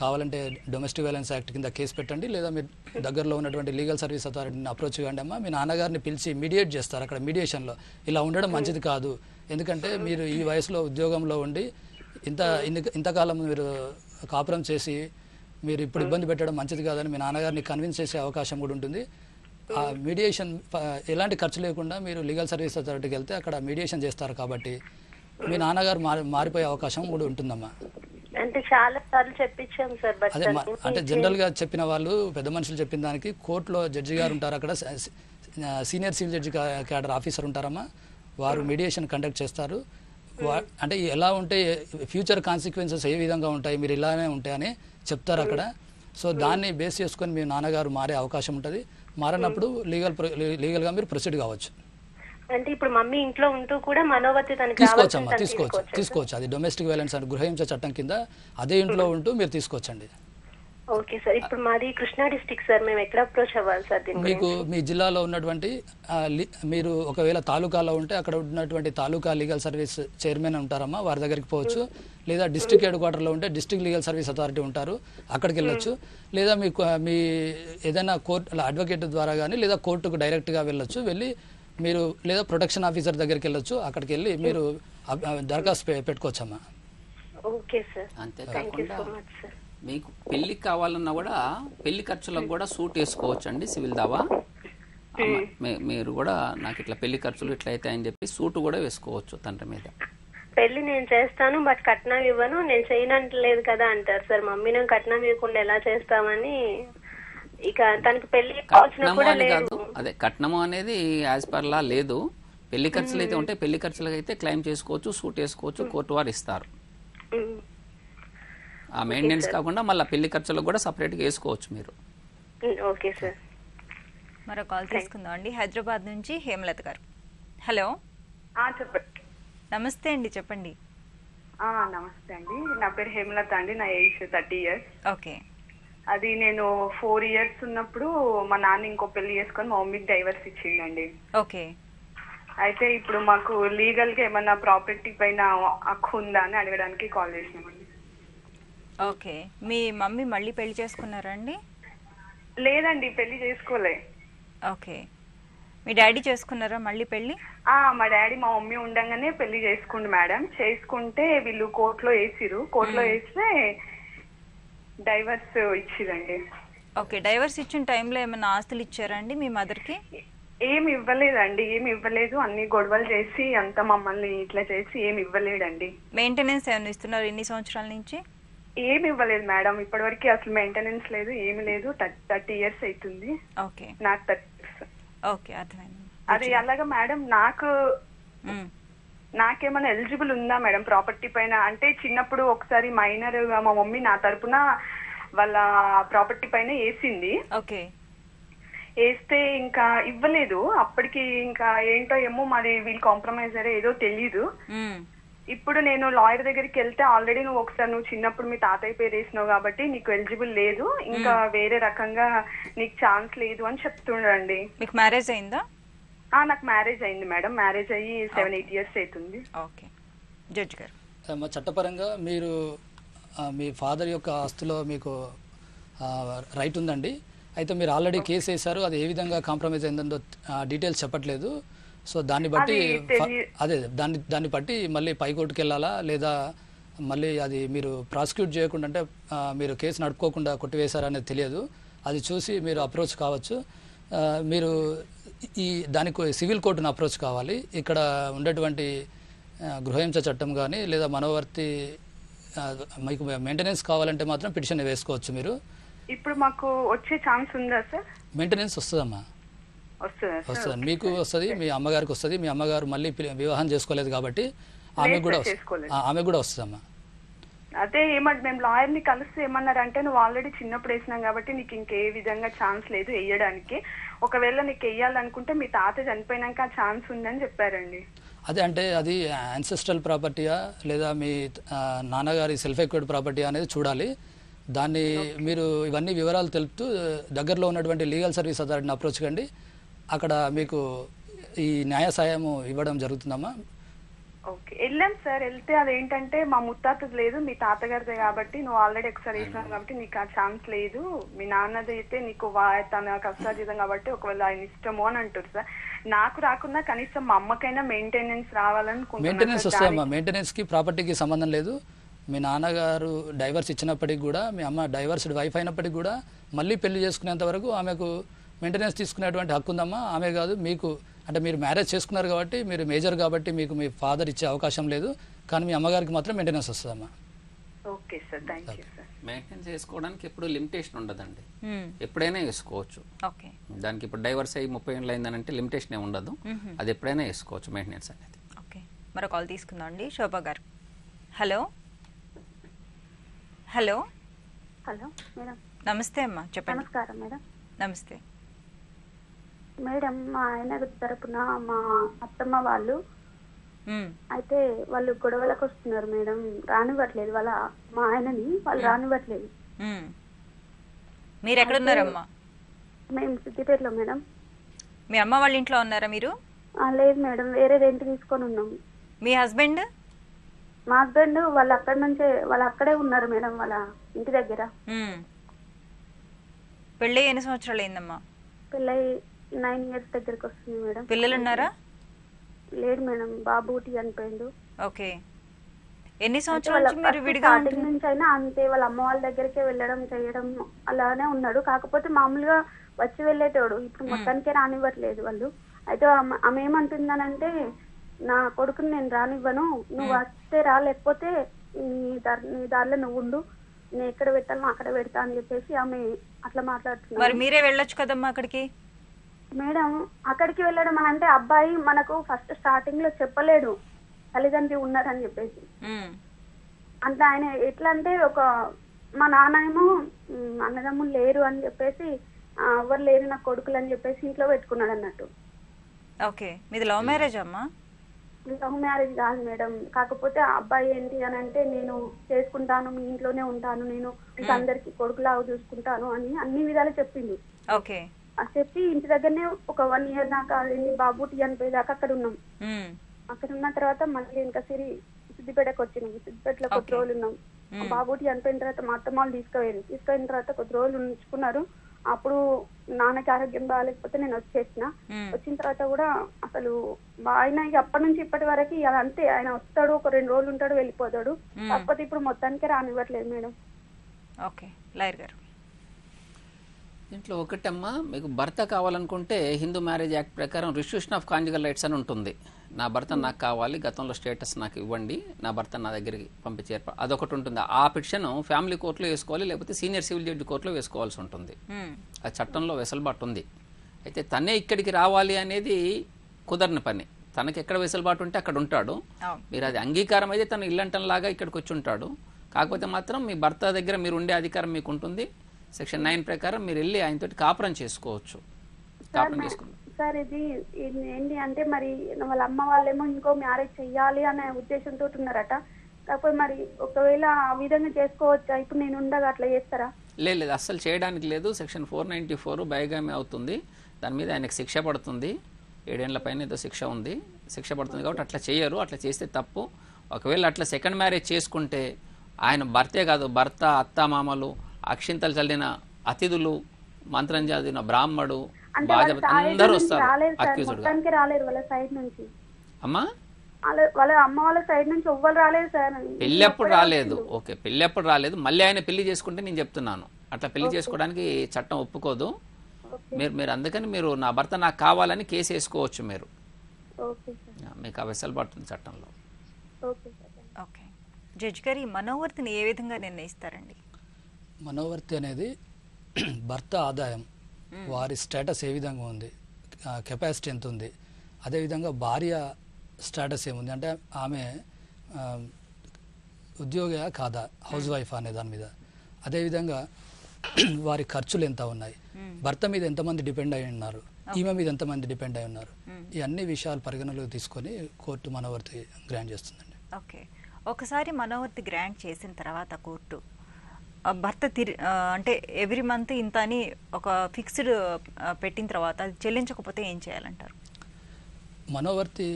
కావాలంటే డొమెస్టిక్ వైలెన్స్ యాక్ట్ కింద కేసు పెట్టండి, లేదా మీరు దగ్గరలో ఉన్నటువంటి లీగల్ సర్వీస్ అథారిటీని అప్రోచ్ కాండి అమ్మా. మీ నాన్నగారిని పిలిచి మీడియేట్ చేస్తారు. అక్కడ మీడియేషన్లో ఇలా ఉండడం మంచిది కాదు, ఎందుకంటే మీరు ఈ వయసులో ఉద్యోగంలో ఉండి ఇంతకాలం మీరు కాపురం చేసి మీరు ఇప్పుడు ఇబ్బంది పెట్టడం మంచిది కాదని మీ నాన్నగారిని కన్విన్స్ చేసే అవకాశం కూడా ఉంటుంది. ఆ మీడియేషన్ ఎలాంటి ఖర్చు లేకుండా మీరు లీగల్ సర్వీస్ అథారిటీకి వెళ్తే అక్కడ మీడియేషన్ చేస్తారు కాబట్టి మీ నాన్నగారు మారిపోయే అవకాశం కూడా ఉంటుందమ్మా. అంటే చాలా సార్లు చెప్పించాం సార్. అదే అంటే జనరల్ గా చెప్పిన వాళ్ళు పెద్ద మనుషులు చెప్పిన దానికి కోర్టులో జడ్జి గారు ఉంటారు, అక్కడ senior civil judge cadre officer ఉంటారమ్మా, వారు మీడియేషన్ కండక్ట్ చేస్తారు. అంటే ఎలా ఉంటే ఫ్యూచర్ కాన్సిక్వెన్సెస్ ఏ విధంగా ఉంటాయి, మీరు ఇలానే ఉంటాయని చెప్తారు అక్కడ. సో దాన్ని బేస్ చేసుకొని మీ నాన్నగారు మారే అవకాశం ఉంటుంది. మారినప్పుడు లీగల్గా మీరు ప్రొసీడ్ కావచ్చు. అంటే ఇప్పుడు మమ్మీ ఇంట్లో ఉంటూ కూడా మనోవర్తి తీసుకోవచ్చమ్మా, తీసుకోవచ్చు. అది డొమెస్టిక్ వైలెన్స్ అంటే గృహహింస చట్టం కింద అదే ఇంట్లో ఉంటూ మీరు తీసుకోవచ్చండి. Okay sir. ఇప్పుడు మాది కృష్ణా డిస్ట్రిక్ట్ సార్, మేము ఎక్కడ అప్రోచ్ అవ్వాలి సార్? మీకు మీ జిల్లాలో ఉన్నటువంటి మీరు ఒకవేళ తాలూకాలో ఉంటే అక్కడ ఉన్నటువంటి తాలూకా లీగల్ సర్వీస్ చైర్మన్ ఉంటారమ్మా, వారి దగ్గరికి పోవచ్చు. లేదా డిస్ట్రిక్ట్ హెడ్ క్వార్టర్లో ఉంటే డిస్ట్రిక్ట్ లీగల్ సర్వీస్ అథారిటీ ఉంటారు, అక్కడికి వెళ్ళొచ్చు. లేదా మీ ఏదైనా కోర్టు అడ్వకేట్ ద్వారా కానీ లేదా కోర్టుకు డైరెక్ట్గా వెళ్ళొచ్చు. వెళ్ళి మీరు లేదా ప్రొటెక్షన్ ఆఫీసర్ దగ్గరికి వెళ్ళొచ్చు, అక్కడికి వెళ్ళి మీరు దరఖాస్తు పెట్టుకోవచ్చమ్మా. ఓకే సార్, అంతేకాకుండా మీకు పెళ్లి కావాలన్నా కూడా పెళ్లి ఖర్చులకు కూడా సూట్ వేసుకోవచ్చు అండి సివిల్ దావా. మీరు కూడా నాకు ఇట్లా పెళ్లి ఖర్చులు ఇట్లా అవుతాయని చెప్పి సూట్ కూడా వేసుకోవచ్చు తండ్రి మీద. పెళ్లి నేను చేస్తాను బట్ కట్నం ఇవ్వను, నేను చేయనంటలేదు కదా అంటారు సార్. మమ్మీ నేను కట్నం ఇవ్వకుండా ఎలా చేస్తామని ఇక తనకి పెళ్లి కావాల్సిన కూడా లేదు. అదే కట్నము అనేది యాజ్ పర్ లా లేదు, పెళ్లి ఖర్చులు అయితే ఉంటే పెళ్లి ఖర్చులకు అయితే క్లెయిమ్ చేసుకోవచ్చు, సూట్ వేసుకోవచ్చు, కోర్టు వారు ఇస్తారు. ఆ మెయింటెనెన్స్ కాకుండా మళ్ళీ పెళ్లి ఖర్చులకు కూడా సపరేట్గా వేసుకోవచ్చు మీరు. Okay sir. మరో కాల్ తీసుకుందాం అండి. హైదరాబాద్ నుంచి హేమలత గారు. హలో, చెప్పండి. నమస్తే అండి, చెప్పండి. నమస్తే అండి, నా పేరు హేమలత అండి, నా ఏజ్ 30 years. ఓకే. అది నేను 4 years ఉన్నప్పుడు మా నాన్న ఇంకో పెళ్లి చేసుకొని మా మమ్మీకి డైవర్స్ ఇచ్చిండండి. ఓకే. అయితే ఇప్పుడు మాకు లీగల్ గా ఏమన్నా ప్రాపర్టీ పైన హక్కు ఉందా అని అడగడానికి కాల్ చేసినామండి. ఓకే. మీ మమ్మీ మళ్ళీ పెళ్లి చేసుకున్నారా అండి? లేదండి, పెళ్లి చేసుకోలే. ఓకే. మీ డాడీ చేసుకున్నారా మళ్ళీ పెళ్లి? మా డాడీ మా మమ్మీ ఉండగానే పెళ్లి చేసుకుండు మేడం. చేసుకుంటే వీళ్ళు కోర్టులో వేసిరు. కోర్టులో వేస్తే డైవర్స్ ఇచ్చిరండి. ఓకే. డైవర్స్ ఇచ్చిన టైంలో ఏమైనా ఆస్తులు ఇచ్చారా అండి మీ మదర్కి? ఏమి ఇవ్వలేదండి, ఏమి ఇవ్వలేదు. అన్ని గొడవలు చేసి అంత మమ్మల్ని ఇట్లా చేసి ఏమి ఇవ్వలేడండి. మెయింటెనెన్స్ ఏమైనా ఇస్తున్నారు ఎన్ని సంవత్సరాల నుంచి? ఏమి ఇవ్వలేదు మేడం, ఇప్పటివరకు అసలు మెయింటెనెన్స్ లేదు, ఏమి లేదు. 30 years అవుతుంది. ఓకే. నాకు 30 years. ఓకే, అర్థమైంది. అది అలాగా మేడం, నాకేమైనా ఎలిజిబుల్ ఉందా మేడం ప్రాపర్టీ పైన? అంటే చిన్నప్పుడు ఒకసారి మైనర్ మా మమ్మీ నా తరపున వాళ్ళ ప్రాపర్టీ పైన వేసింది. ఓకే. వేస్తే ఇంకా ఇవ్వలేదు. అప్పటికి ఇంకా ఏంటో ఏమో మరి వీళ్ళు కాంప్రమైజ్ అయ్యారో ఏదో తెలీదు. ఇప్పుడు నేను లాయర్ దగ్గరికి వెళ్తే ఆల్రెడీ నువ్వు చిన్నప్పుడు మీ తాతయ్య పేరు వేసినావు కాబట్టి నీకు ఎలిజిబుల్ లేదు, ఇంకా వేరే రకంగా నీకు ఛాన్స్ లేదు అని చెప్తుండండి. మీకు మ్యారేజ్ అయిందా? నాకు మ్యారేజ్ అయింది మేడం. మ్యారేజ్ అయ్యి 7-8 years అవుతుంది. ఓకే. జడ్జి గారు, చట్టపరంగా మీరు మీ ఫాదర్ యొక్క ఆస్తిలో మీకు రైట్ ఉందండి. అయితే మీరు ఆల్రెడీ కేసు వేశారు, అది ఏ విధంగా కాంప్రమైజ్ అయిందో డీటెయిల్స్ చెప్పట్లేదు. సో దాన్ని బట్టి దాన్ని బట్టి మళ్ళీ పైకోర్టుకి వెళ్ళాలా లేదా మళ్ళీ అది మీరు ప్రాసిక్యూట్ చేయకుండా అంటే మీరు కేసు నడుపుకోకుండా కొట్టివేశారనేది తెలియదు. అది చూసి మీరు అప్రోచ్ కావచ్చు. మీరు దానికి సివిల్ కోర్టును అప్రోచ్ కావాలి. ఇక్కడ ఉండేటువంటి గృహహింస చట్టం కానీ లేదా మనోవర్తి మీకు మెయింటెనెన్స్ కావాలంటే మాత్రం పిటిషన్ వేసుకోవచ్చు. మీరు ఇప్పుడు మాకు వచ్చే ఛాన్స్ ఉందా సార్? మెయింటెనెన్స్ వస్తుందమ్మా, వస్తుంది. మీకు వస్తుంది, మీ అమ్మగారికి వస్తుంది. మీ అమ్మగారు మళ్ళీ వివాహం చేసుకోలేదు కాబట్టి ఆమె కూడా వస్తుందమ్మా. అదే ఏమంటే మేము లాయర్ ని కలిసి ఏమన్నారంటే నువ్వు ఆల్రెడీ చిన్నప్పుడు వేసినాం కాబట్టి నీకు ఇంకే విధంగా ఛాన్స్ లేదు వేయడానికి. ఒకవేళ నీకు వేయాలనుకుంటే మీ తాత చనిపోయినాక ఆ ఛాన్స్ ఉందని చెప్పారండి. అదే అంటే అది యాన్సెస్ట్రల్ ప్రాపర్టీయా లేదా మీ నాన్నగారి సెల్ఫ్ ఎక్వైర్డ్ ప్రాపర్టీయా అనేది చూడాలి. దాన్ని మీరు ఇవన్నీ వివరాలు తెలుపుతూ దగ్గరలో ఉన్నటువంటి లీగల్ సర్వీస్ అథారిటీని అప్రోచ్ కండి. అక్కడ మీకు ఈ న్యాయ సాయము ఇవ్వడం జరుగుతుందమ్మా. ఓకే, వెళ్ళాం సార్. వెళ్తే అదేంటంటే మా ముత్తాతది లేదు, మీ తాతగారిదే కాబట్టి నువ్వు ఆల్రెడీ ఒకసారి వేసినావు కాబట్టి నీకు ఆ ఛాన్స్ లేదు. మీ నాన్నది అయితే నీకు తన కష్టాజీతం కాబట్టి ఒకవేళ ఆయన ఇష్టము అని అంటారు సార్. నాకు రాకుండా కనీసం మా అమ్మకైనా మెయింటెనెన్స్ రావాలనుకుంటున్నాను. మెయింటెనెన్స్ వస్తుందమ్మా. మెయింటెనెన్స్ కి ప్రాపర్టీకి సంబంధం లేదు. మీ నాన్నగారు డైవర్స్ ఇచ్చినప్పటికి కూడా మీ అమ్మ డైవర్స్డ్ వైఫ్ అయినప్పటికీ కూడా మళ్ళీ పెళ్లి చేసుకునేంత వరకు ఆమెకు మెయింటెనెన్స్ తీసుకునేటువంటి హక్కు ఉందమ్మా. ఆమె కాదు మీకు, అంటే మీరు మ్యారేజ్ చేసుకున్నారు కాబట్టి మీరు మేజర్ కాబట్టి మీకు మీ ఫాదర్ ఇచ్చే అవకాశం లేదు, కానీ మీ అమ్మగారికి మాత్రం మెయింటెనెన్స్ వస్తుందమ్మా. Okay sir, thank you sir. Maintenance చేసుకోవడానికి ఎప్పుడు లిమిటేషన్ ఉండదండి, ఎప్పుడైనా వేసుకోవచ్చు. ఓకే. దానికి ఇప్పుడు డైవర్స్ అయ్యి 30 ఏళ్ళు అయిందనంటే లిమిటేషన్ ఉండదు, అది ఎప్పుడైనా వేసుకోవచ్చు మెయింటెనెన్స్ అనేది. ఓకే, మరో కాల్ తీసుకుందాం అండి. శోభా గారు. Hello hello hello madam. నమస్తే అమ్మా, చెప్పండి. నమస్కారం మేడం. నమస్తే మేడం. మా ఆయన తరపున మా అత్తమ్మ వాళ్ళు అయితే వాళ్ళు గొడవలకు వస్తున్నారు మేడం, రానివ్వట్లేదు. మా ఆయనని వాళ్ళు రానివ్వట్లేదు. మీరు ఎక్కడున్నారమ్మా? మేము సిద్దిపేటలో మేడం. మీ అమ్మ వాళ్ళ ఇంట్లో ఉన్నారా మీరు? లేదు మేడం, వేరే రెంట్ తీసుకొని ఉన్నాం. మీ హస్బెండ్? మా హస్బెండ్ వాళ్ళు అక్కడే ఉన్నారు మేడం, వాళ్ళ ఇంటి దగ్గర. పెళ్ళి ఎన్ని సంవత్సరాలు అయిందమ్మా? పెళ్ళై 9 years దగ్గరకు వస్తుంది మేడం. పిల్లలు ఉన్నారా? లేదు మేడం, బాబు చనిపోయిండు. ఓకే. ఎన్ని సంవత్సరాల నుంచి మీరు విడిగా స్టార్టింగ్ నుంచి అయినా అంతే, వాళ్ళ అమ్మ వాళ్ళ దగ్గరికే వెళ్ళడం చేయడం అలానే ఉన్నాడు. కాకపోతే మామూలుగా వచ్చి వెళ్ళేటోడు. ఇప్పుడు మొత్తానికే రానివ్వట్లేదు వాళ్ళు. అయితే ఆమె ఏమంటుందనంటే నా కొడుకుని నేను రానివ్వను, నువ్వు వస్తే రా, లేకపోతే నీ దారిలో నువ్వు ఉండు, నేను ఎక్కడ పెట్టాలో అక్కడ పెడతా అని చెప్పేసి ఆమె అట్లా మాట్లాడుతున్నారు. మరి మీరే వెళ్ళొచ్చు కదమ్మా అక్కడికి. మేడం అక్కడికి వెళ్ళడం అని అంటే అబ్బాయి మనకు ఫస్ట్ స్టార్టింగ్ లో చెప్పలేడు తల్లిదండ్రులు ఉన్నారని చెప్పేసి. అంటే ఆయన ఎట్లా అంటే మా నాన్న ఏమో అన్నదమ్ములు లేరు అని చెప్పేసి ఎవరు లేరు నా కొడుకులు అని చెప్పేసి ఇంట్లో పెట్టుకున్నాడు అన్నట్టు. ఓకే, మీది లవ్ మ్యారేజ్ అమ్మా? లవ్ మ్యారేజ్ కాదు మేడం. కాకపోతే ఆ అబ్బాయి ఏంటి అని అంటే నేను చేసుకుంటాను, మీ ఇంట్లోనే ఉంటాను, నేను మీకు అందరికి కొడుకులాగా చూసుకుంటాను అని అన్ని విధాలు చెప్పిండు. ఓకే, చెప్పి ఇంటి దగ్గరనే ఒక 1 year దాకా బాబు టీ అనిపోయేదాకా అక్కడ ఉన్నాం. అక్కడ ఉన్న తర్వాత మళ్ళీ ఇంకా సిద్దిపేటకు వచ్చినాం. సిద్దిపేటలో కొద్ది రోజులు ఉన్నాం. బాబు టీ అనిపోయిన తర్వాత మా అత్తమ్మ వాళ్ళు తీసుకుపోయిన తర్వాత కొద్ది రోజులు ఉంచుకున్నారు. అప్పుడు నాన్నకి ఆరోగ్యం బాగాలేకపోతే నేను వచ్చిన తర్వాత కూడా అసలు ఆయన అప్పటి నుంచి ఇప్పటి వరకు అంతే. ఆయన వస్తాడు, ఒక 2 రోజులు ఉంటాడు, వెళ్ళిపోతాడు. కాకపోతే ఇప్పుడు మొత్తానికి రానివ్వట్లేదు మేడం. ఓకే, లాయర్ గారు దీంట్లో ఒకటమ్మా, మీకు భర్త కావాలనుకుంటే హిందూ మ్యారేజ్ యాక్ట్ ప్రకారం రిస్ట్రిక్షన్ ఆఫ్ కాంజుగల్ రైట్స్ అని ఉంటుంది. నా భర్త నాకు కావాలి, గతంలో స్టేటస్ నాకు ఇవ్వండి, నా భర్త నా దగ్గరికి పంపించే ఏర్పాటు అదొకటి ఉంటుంది. ఆ పిటిషన్ ఫ్యామిలీ కోర్టులో వేసుకోవాలి, లేకపోతే సీనియర్ సివిల్ జడ్జి కోర్టులో వేసుకోవాల్సి ఉంటుంది. ఆ చట్టంలో వెసులుబాటు ఉంది. అయితే తనే ఇక్కడికి రావాలి అనేది కుదరని పని. తనకి ఎక్కడ వెసులుబాటు ఉంటే అక్కడ ఉంటాడు. మీరు అది అంగీకారం అయితే తను ఇల్లంటంలాగా ఇక్కడికి వచ్చి ఉంటాడు. కాకపోతే మాత్రం మీ భర్త దగ్గర మీరు ఉండే అధికారం మీకు ఉంటుంది. సెక్షన్ 9 ప్రకారం మీరు వెళ్ళి ఆయనతో కాపురం చేసుకోవచ్చు. కాపురం చేసుకుంటాం సార్. ఇది ఏంటి అంటే మరి వాళ్ళ అమ్మ వాళ్ళేమో ఇంకో మ్యారేజ్ చెయ్యాలి అనే ఉద్దేశంతో ఉన్నారట. కాకపోతే మరి ఒకవేళ ఆ విధంగా చేసుకోవచ్చా? ఇప్పుడు నేను ఉండగా అట్లా చేస్తారా? లేదు, అస్సలు చేయడానికి లేదు. సెక్షన్ 494 బైగామి అవుతుంది. దాని మీద ఆయనకు శిక్ష పడుతుంది. 7 ఏళ్ల పైన ఏదో శిక్ష ఉంది, శిక్ష పడుతుంది. కాబట్టి అట్లా చేయరు, అట్లా చేస్తే తప్పు. ఒకవేళ అట్లా సెకండ్ మ్యారేజ్ చేసుకుంటే ఆయన భర్తే కాదు, భర్త, అత్త, మామలు, అక్షింతలు చల్లిన అతిథులు, మంత్రం చదివిన బ్రాహ్మడు, అందరూ వస్తారు. అమ్మా వాళ్ళ అమ్మ వాళ్ళ సైడ్ నుంచి ఎవ్వరు రాలేదు సార్. పెళ్ళప్పుడు రాలేదు. ఓకే, పెళ్ళప్పుడు రాలేదు. మళ్ళీ ఆయన పెళ్లి చేసుకుంటే నేను చెప్తున్నాను, అట్లా పెళ్లి చేసుకోవడానికి చట్టం ఒప్పుకోదు. మీరు అందుకని మీరు నా భర్త నాకు కావాలని కేసు వేసుకోవచ్చు. మీరు మీకు ఆ వెసులుబాటు ఉంది చట్టంలో. ఓకే, జడ్జి గారు ఈ మనోవర్తిని ఏ విధంగా నిర్ణయిస్తారండి? మనోవర్తి అనేది భర్త ఆదాయం, వారి స్టేటస్ ఏ విధంగా ఉంది, కెపాసిటీ ఎంత ఉంది, అదేవిధంగా భార్య స్టేటస్ ఏముంది, అంటే ఆమె ఉద్యోగ కాదా, హౌస్ వైఫ్ అనే దాని మీద, అదేవిధంగా వారి ఖర్చులు ఎంత ఉన్నాయి, భర్త మీద ఎంతమంది డిపెండ్ అయి ఉన్నారు, ఈమె మీద ఎంతమంది డిపెండ్ అయి ఉన్నారు, ఈ అన్ని విషయాలు పరిగణలోకి తీసుకొని కోర్టు మనోవర్తి గ్రాంట్ చేస్తుందండి. ఓకే, ఒకసారి మనోవర్తి గ్రాంట్ చేసిన తర్వాత కోర్టు భర్త అంటే ఎవ్రీ మంత్ ఇంత అని ఒక ఫిక్స్డ్ పెట్టిన తర్వాత అది చెల్లించకపోతే ఏం చేయాలంటారు? మనోవర్తి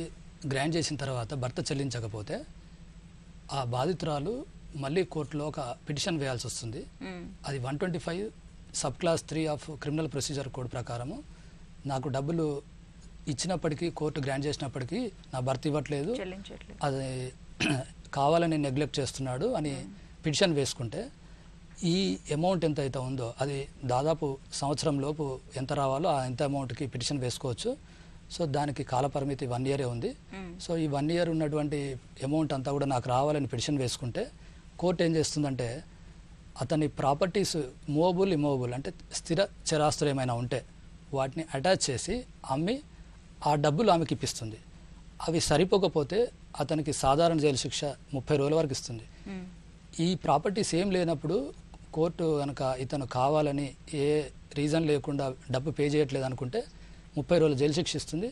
గ్రాంట్ చేసిన తర్వాత భర్త చెల్లించకపోతే ఆ బాధితురాలు మళ్ళీ కోర్టులో ఒక పిటిషన్ వేయాల్సి వస్తుంది. అది 125 sub class 3 of criminal procedure code ప్రకారము నాకు డబ్బులు ఇచ్చినప్పటికీ, కోర్టు గ్రాంట్ చేసినప్పటికీ నా భర్త ఇవ్వట్లేదు, అది కావాలని నెగ్లెక్ట్ చేస్తున్నాడు అని పిటిషన్ వేసుకుంటే ఈ అమౌంట్ ఎంత అయితే ఉందో అది దాదాపు సంవత్సరం లోపు ఎంత రావాలో ఆ ఎంత అమౌంట్కి పిటిషన్ వేసుకోవచ్చు. సో దానికి కాలపరిమితి 1 year ఉంది. సో ఈ 1 year ఉన్నటువంటి అమౌంట్ అంతా కూడా నాకు రావాలని పిటిషన్ వేసుకుంటే కోర్టు ఏం చేస్తుందంటే అతని ప్రాపర్టీస్ మూవబుల్, ఇమూవబుల్ అంటే స్థిర చరాస్తులు ఏమైనా ఉంటే వాటిని అటాచ్ చేసి అమ్మి ఆ డబ్బులు ఆమెకి ఇప్పిస్తుంది. అవి సరిపోకపోతే అతనికి సాధారణ జైలు శిక్ష 30 రోజుల వరకు ఇస్తుంది. ఈ ప్రాపర్టీస్ ఏం లేనప్పుడు కోర్టు కనుక ఇతను కావాలని ఏ రీజన్ లేకుండా డబ్బు పే చేయట్లేదు అనుకుంటే 30 రోజుల జైలు శిక్ష ఇస్తుంది.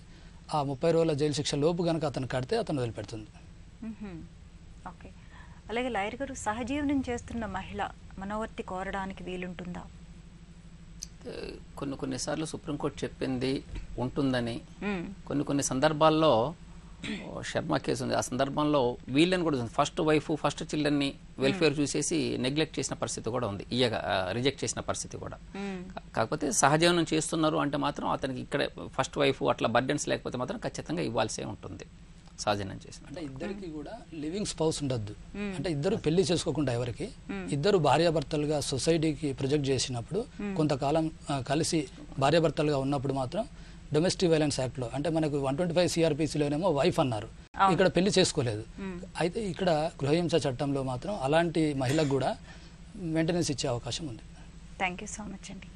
ఆ 30 రోజుల జైలు శిక్ష లోపు కనుక అతను కడితే అతను వదిలిపెడుతుంది. ఓకే, అలాగే లాయర్ గారు సహజీవనం చేస్తున్న మహిళ మనోవర్తి కోరడానికి వీలుంటుందా? కొన్నిసార్లు సుప్రీంకోర్టు చెప్పింది ఉంటుందని, కొన్ని సందర్భాల్లో శర్మ కేసు ఉంది, ఆ సందర్భంలో వీళ్ళని కూడా ఫస్ట్ వైఫ్, ఫస్ట్ చిల్డ్రన్ని వెల్ఫేర్ చూసేసి నెగ్లెక్ట్ చేసిన పరిస్థితి కూడా ఉంది, రిజెక్ట్ చేసిన పరిస్థితి కూడా. కాకపోతే సహజీవనం చేస్తున్నారు అంటే మాత్రం అతనికి ఇక్కడ ఫస్ట్ వైఫ్ అట్లా బర్డెన్స్ లేకపోతే మాత్రం ఖచ్చితంగా ఇవ్వాల్సే ఉంటుంది సహజీవనం చేసిన. అంటే ఇద్దరికి కూడా లివింగ్ స్పౌస్ ఉండద్దు, అంటే ఇద్దరు పెళ్లి చేసుకోకుండా ఎవరికి ఇద్దరు భార్యాభర్తలుగా సొసైటీకి ప్రొజెక్ట్ చేసినప్పుడు కొంతకాలం కలిసి భార్యాభర్తలుగా ఉన్నప్పుడు మాత్రం డొమెస్టిక్ వైలెన్స్ యాక్ట్ లో, అంటే మనకు 125 CRPCలోనేమో వైఫ్ అన్నారు, ఇక్కడ పెళ్లి చేసుకోలేదు. అయితే ఇక్కడ గృహహింస చట్టంలో మాత్రం అలాంటి మహిళకు కూడా మెయింటెనెన్స్ ఇచ్చే అవకాశం ఉంది. థ్యాంక్ యూ సో మచ్ అండి.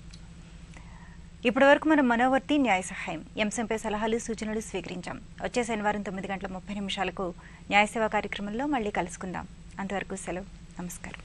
ఇప్పటి వరకు మనం మనోవర్తి న్యాయ సహాయం అంశంపై సలహాలు సూచనలు స్వీకరించాం. వచ్చే శనివారం 9:30 న్యాయ సేవా కార్యక్రమంలో మళ్ళీ కలుసుకుందాం. అంతవరకు సెలవు. నమస్కారం.